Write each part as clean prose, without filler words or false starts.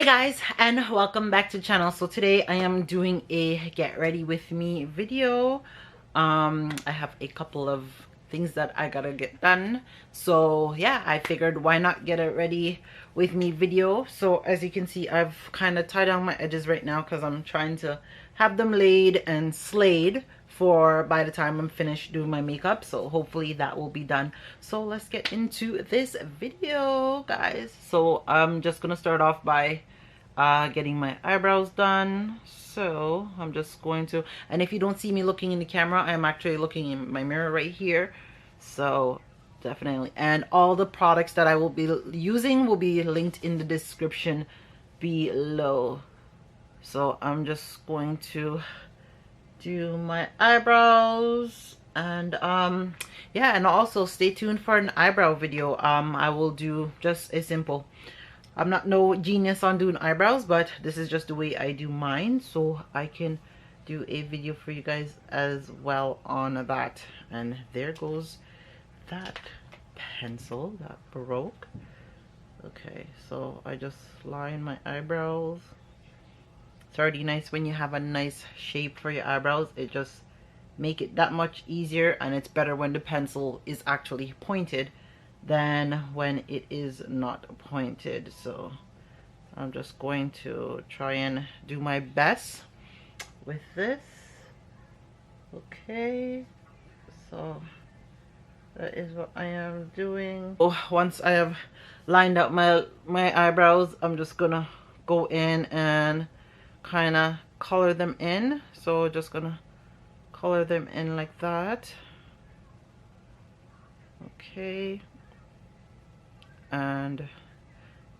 Hey guys, and welcome back to the channel. So today I am doing a get ready with me video. I have a couple of things that I gotta get done, so yeah, I figured why not get a ready with me video. So as you can see, I've kind of tied down my edges right now because I'm trying to have them laid and slayed for by the time I'm finished doing my makeup, so hopefully that will be done. So let's get into this video, guys. So I'm just gonna start off by getting my eyebrows done. So I'm just going to, and if you don't see me looking in the camera, I'm actually looking in my mirror right here. So definitely, and all the products that I will be using will be linked in the description below. So I'm just going to do my eyebrows, and yeah, and also stay tuned for an eyebrow video. I will do just a simple, I'm not no genius on doing eyebrows, but this is just the way I do mine, so I can do a video for you guys as well on that. And there goes that pencil that broke. Okay, so I just line my eyebrows. It's already nice when you have a nice shape for your eyebrows. It just make it that much easier, and it's better when the pencil is actually pointed than when it is not pointed. So I'm just going to try and do my best with this. Okay, so that is what I am doing. Oh, once I have lined out my eyebrows, I'm just gonna go in and kind of color them in. So just gonna color them in like that. Okay, and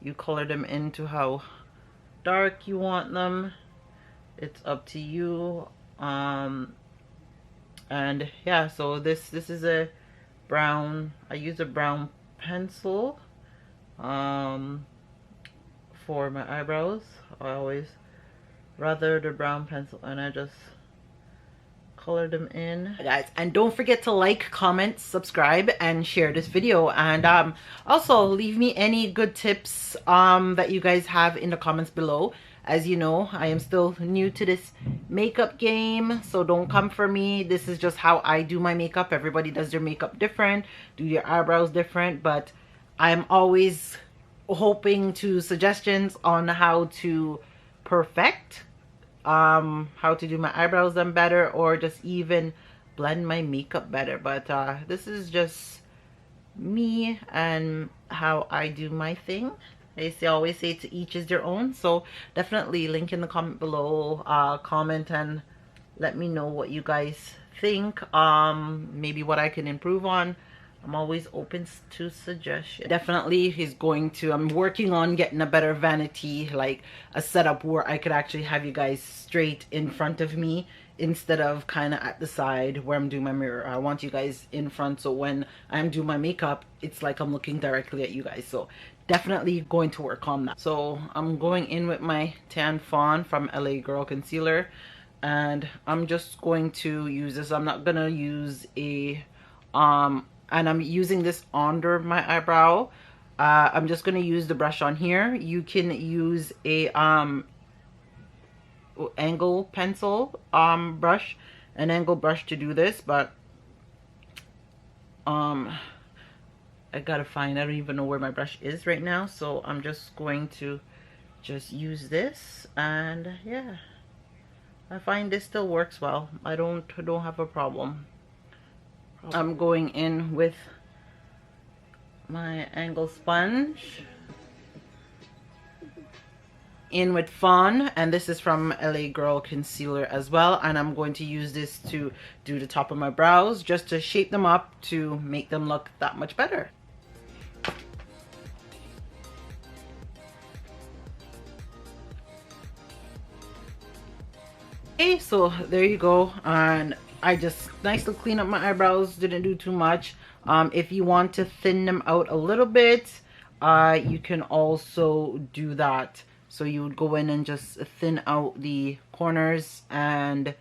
you color them into how dark you want them. It's up to you. And yeah, so this is a brown, I use a brown pencil for my eyebrows. I always rather the brown pencil, and I just color them in, guys. And don't forget to like, comment, subscribe, and share this video. And also leave me any good tips that you guys have in the comments below. As you know, I am still new to this makeup game, so don't come for me. This is just how I do my makeup. Everybody does their makeup different, do your eyebrows different, but I'm always hoping to suggestions on how to perfect how to do my eyebrows done better, or just even blend my makeup better. But this is just me and how I do my thing. I always say to each is their own, so definitely link in the comment below, comment and let me know what you guys think, maybe what I can improve on. I'm always open to suggestions. Definitely he's going to, I'm working on getting a better vanity, like a setup where I could actually have you guys straight in front of me instead of kind of at the side where I'm doing my mirror. I want you guys in front, so when I'm doing my makeup, it's like I'm looking directly at you guys. So definitely going to work on that. So I'm going in with my Tan Fawn from LA Girl Concealer, and I'm just going to use this. I'm not gonna use a and I'm using this under my eyebrow. I'm just going to use the brush on here. You can use a angle pencil brush, an angle brush to do this, but I gotta find, I don't even know where my brush is right now, so I'm just going to just use this. And yeah, I find this still works well. I don't have a problem. I'm going in with my angle sponge, in with Fawn, and this is from LA Girl Concealer as well, and I'm going to use this to do the top of my brows, just to shape them up to make them look that much better. Okay, so there you go, and I just nicely clean up my eyebrows, didn't do too much. If you want to thin them out a little bit, you can also do that. So you would go in and just thin out the corners and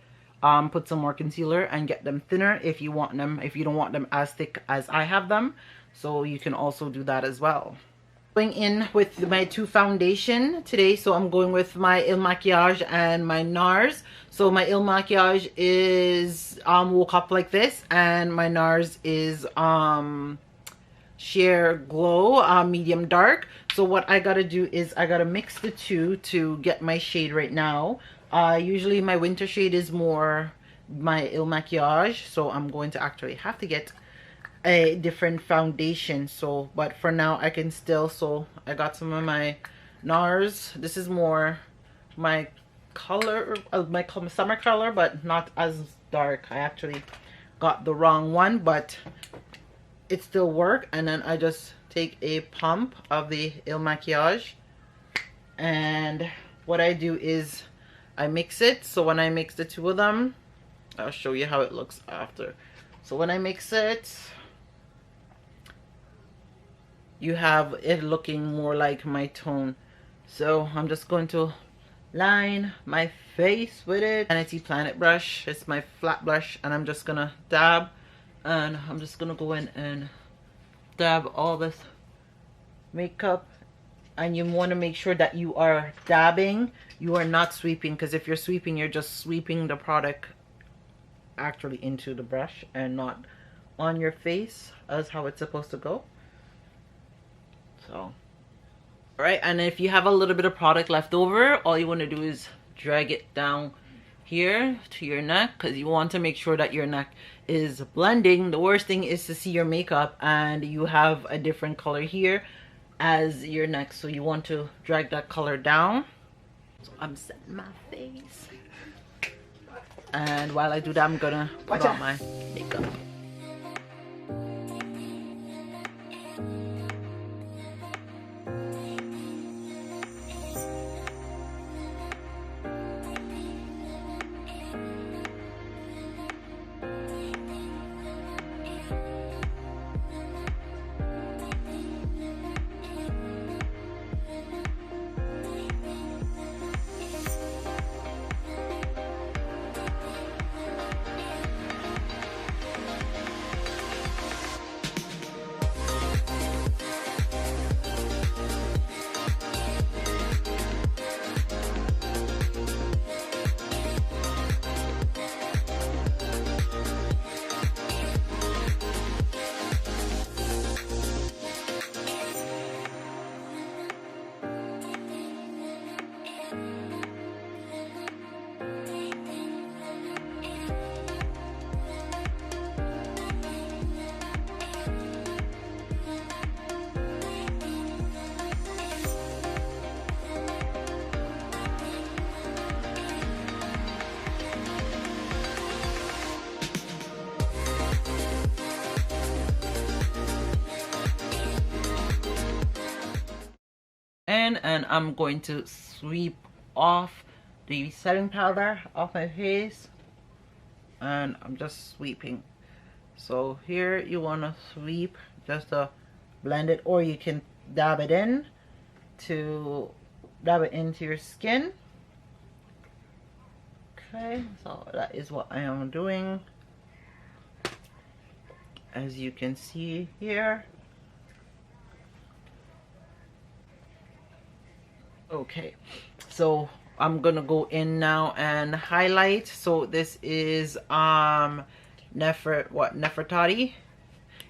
put some more concealer and get them thinner if you want them, if you don't want them as thick as I have them. So you can also do that as well. Going in with my two foundation today, so I'm going with my Il Makiage and my NARS. So my Il Makiage is Woke Up Like This, and my NARS is Sheer Glow medium dark. So what I gotta do is I gotta mix the two to get my shade right now. Usually my winter shade is more my Il Makiage, so I'm going to actually have to get a different foundation. So but for now I can still, so I got some of my NARS. This is more my color, my summer color, but not as dark. I actually got the wrong one, but it still work. And then I just take a pump of the Il Makiage, and what I do is I mix it. So when I mix the two of them, I'll show you how it looks after. So when I mix it, you have it looking more like my tone. So I'm just going to line my face with it. Vanity Planet brush. It's my flat brush, and I'm just gonna dab, and I'm just gonna go in and dab all this makeup. And you want to make sure that you are dabbing, you are not sweeping, because if you're sweeping, you're just sweeping the product actually into the brush and not on your face as how it's supposed to go. So all right, and if you have a little bit of product left over, all you want to do is drag it down here to your neck, because you want to make sure that your neck is blending. The worst thing is to see your makeup and you have a different color here as your neck, so you want to drag that color down. So I'm setting my face, and while I do that, I'm gonna put on my makeup. And I'm going to sweep off the setting powder off my face, and I'm just sweeping. So here you want to sweep just to blend it, or you can dab it in to dab it into your skin. Okay, so that is what I am doing, as you can see here. Okay, so I'm gonna go in now and highlight. So this is Nefertari,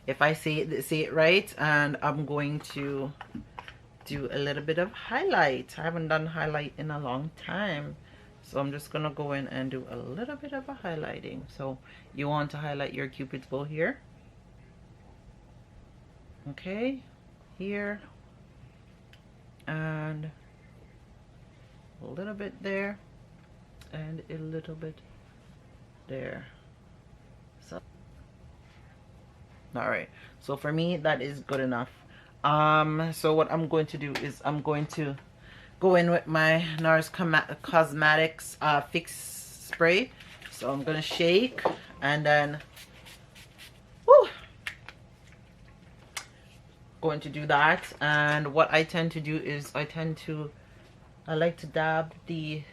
if I say it right, and I'm going to do a little bit of highlight. I haven't done highlight in a long time, so I'm just gonna go in and do a little bit of a highlighting. So you want to highlight your cupid's bow here, okay, here, and a little bit there, and a little bit there. So all right, so for me that is good enough. So what I'm going to do is I'm going to go in with my NARS Cosmetics Fix Spray. So I'm gonna shake, and then going to do that. And what I tend to do is I like to dab the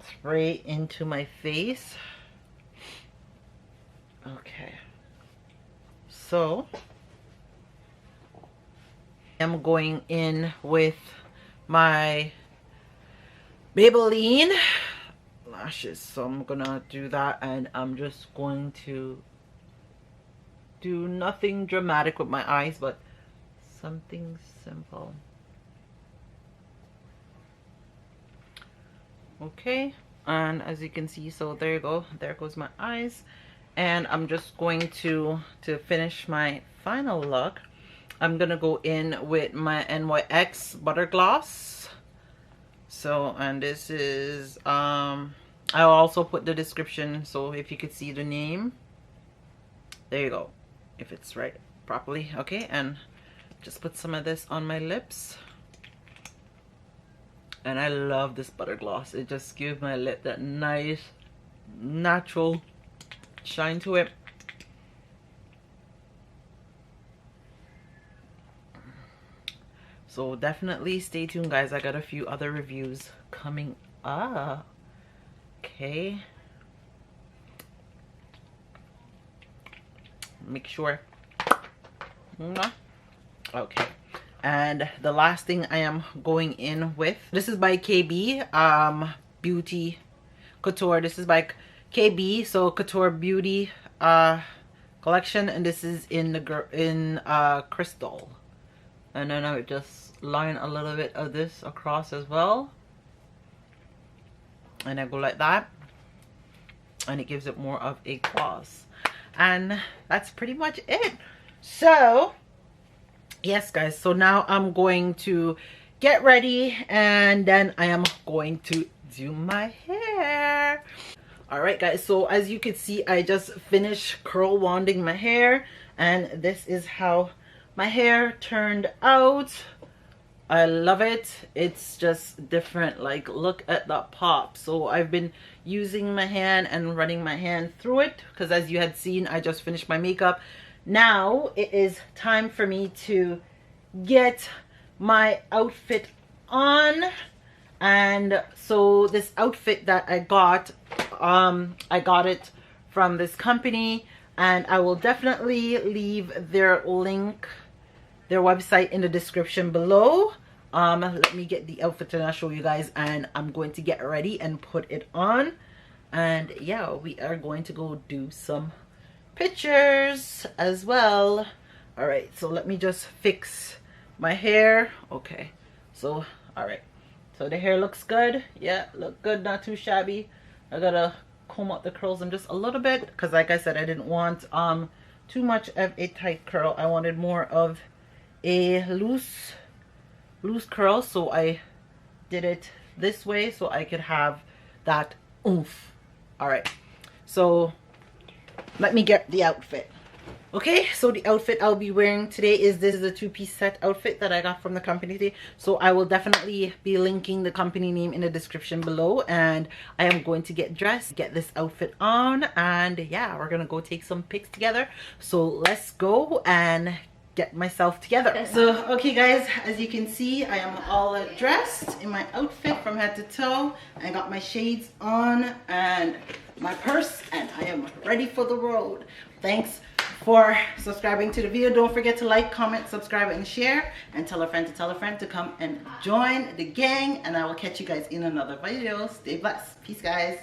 spray into my face. Okay, so I'm going in with my Maybelline lashes, so I'm gonna do that, and I'm just going to do nothing dramatic with my eyes, but something simple. Okay, and as you can see, so there you go, there goes my eyes. And I'm just going to finish my final look, I'm gonna go in with my NYX butter gloss. So, and this is I'll also put the description, so if you could see the name, there you go, if it's right properly. Okay, and just put some of this on my lips. And I love this butter gloss, it just gives my lip that nice natural shine to it. So definitely stay tuned, guys. I got a few other reviews coming up. Okay, make sure. Okay, and the last thing I am going in with, this is by KB Beauty Couture. This is by KB, so Couture Beauty collection, and this is in the crystal. And then I would just line a little bit of this across as well, and I go like that, and it gives it more of a gloss. And that's pretty much it. So yes, guys, so now I'm going to get ready, and then I am going to do my hair. All right, guys, so as you can see, I just finished curl wanding my hair, and this is how my hair turned out. I love it. It's just different. Like, look at that pop. So I've been using my hand and running my hand through it, because as you had seen, I just finished my makeup. Now it is time for me to get my outfit on. And so this outfit that I got it from this company, and I will definitely leave their link, their website, in the description below. Let me get the outfit and I'll show you guys, and I'm going to get ready and put it on. And yeah, we are going to go do some pictures as well. All right, so let me just fix my hair. Okay, so all right, so the hair looks good. Yeah, look good, not too shabby. I gotta comb out the curls in just a little bit, because like I said, I didn't want too much of a tight curl. I wanted more of a loose curl, so I did it this way so I could have that oomph. All right, so let me get the outfit. Okay, so the outfit I'll be wearing today is this is a two-piece set outfit that I got from the company today. So I will definitely be linking the company name in the description below, and I am going to get dressed, get this outfit on, and yeah, we're gonna go take some pics together. So let's go and get myself together. So okay, guys, as you can see, I am all dressed in my outfit from head to toe. I got my shades on and my purse, and I am ready for the road. Thanks for subscribing to the video. Don't forget to like, comment, subscribe, and share, and tell a friend to come and join the gang, and I will catch you guys in another video. Stay blessed. Peace, guys.